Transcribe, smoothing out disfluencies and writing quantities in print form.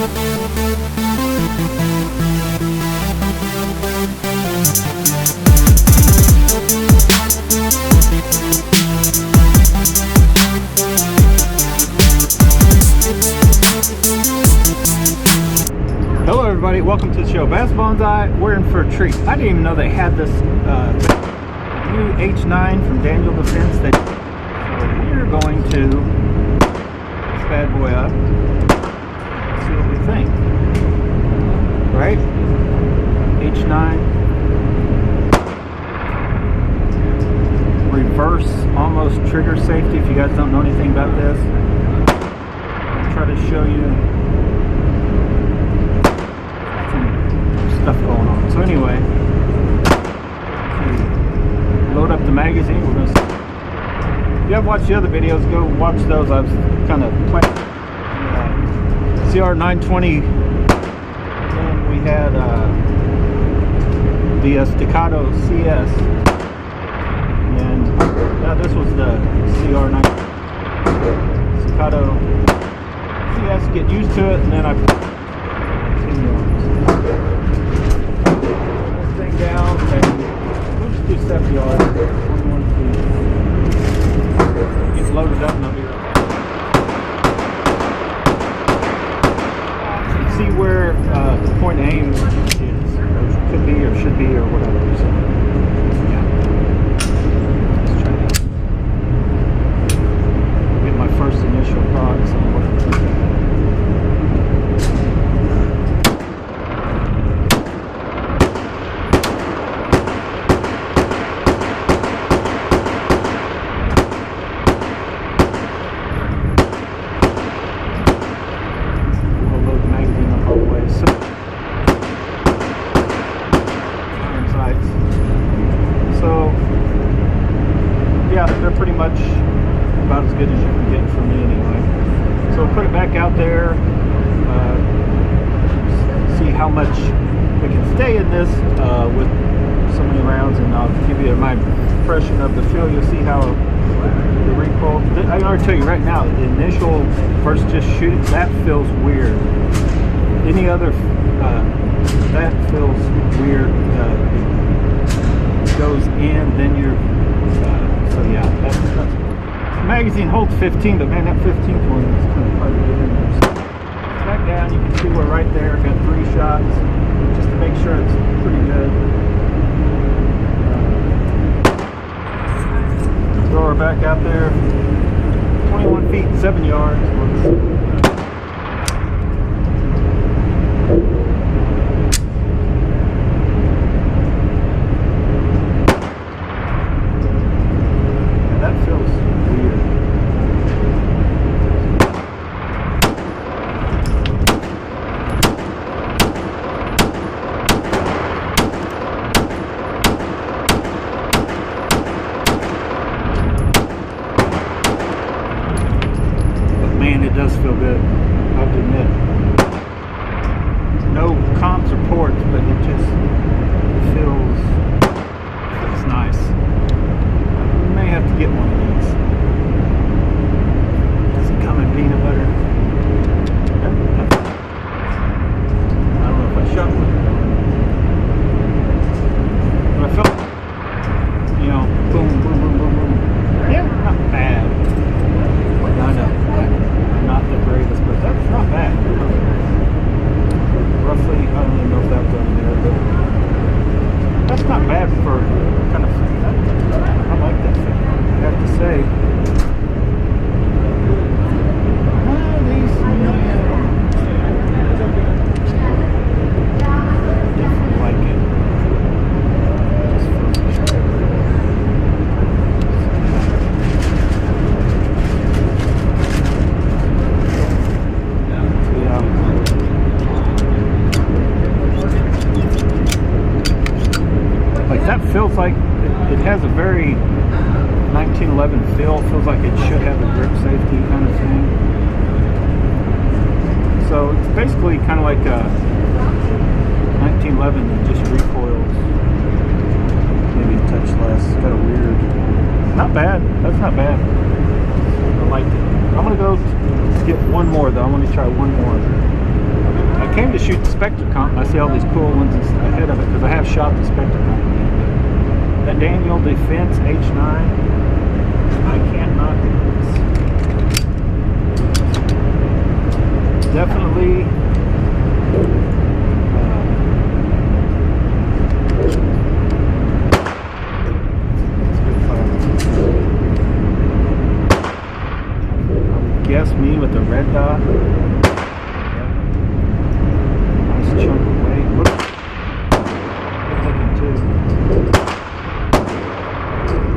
Hello everybody, welcome to the show. Bass Bonsai, we're in for a treat. I didn't even know they had this new H9 from Daniel Defense. So we're going to this bad boy up, see what we think. Right? H9. Reverse almost trigger safety. If you guys don't know anything about this, I'll try to show you stuff going on. So anyway, load up the magazine. We're gonna see. If you haven't watched the other videos, go watch those. I was kind of playing CR920, and we had the Staccato CS, and this was the CR9 Staccato CS. Get used to it, and then I down and we'll just do 70 yards, 21 feet. Get loaded up and I'll be right back. You can see where the point of aim is, or could be, or should be, or whatever. So, yeah. Let's try to get my first initial thoughts on what I'm thinking. They're pretty much about as good as you can get from me anyway. So we'll put it back out there, see how much we can stay in this with so many rounds, and I'll give you my impression of the feel. You'll see how the recoil, I can already tell you right now, the initial first just shoot, that feels weird. Any other, that feels weird. It goes in, then you're, so yeah, that's the magazine holds 15, but man, that 15th one is kind of hard to get in there. So back down, you can see we're right there. Got 3 shots, just to make sure it's pretty good. Throw her back out there. 21 feet, 7 yards. Man, it does feel good, I have to admit. No comps or ports, but it just feels nice. You may have to get one of these. Does it come in peanut butter? I don't know if I shot one. But I felt, you know, boom, boom, boom, boom, boom. Yeah, not bad. I know. Not the greatest, but that's not bad. Roughly, I don't even know if that was on there, but that's not bad for kind of, I like that thing. I have to say, definitely like it. That feels like it has a very 1911 feel. Feels like it should have a grip safety kind of thing. So it's basically kind of like a 1911 that just recoils maybe a touch less. It's got a weird, not bad. That's not bad. I like it. I'm gonna go get one more though. I'm gonna try one more. came to shoot the Spectre Comp. I see all these cool ones ahead of it because I have shot the Spectre Comp. That Daniel Defense H9, I can't knock this. Definitely guess me with the red dot.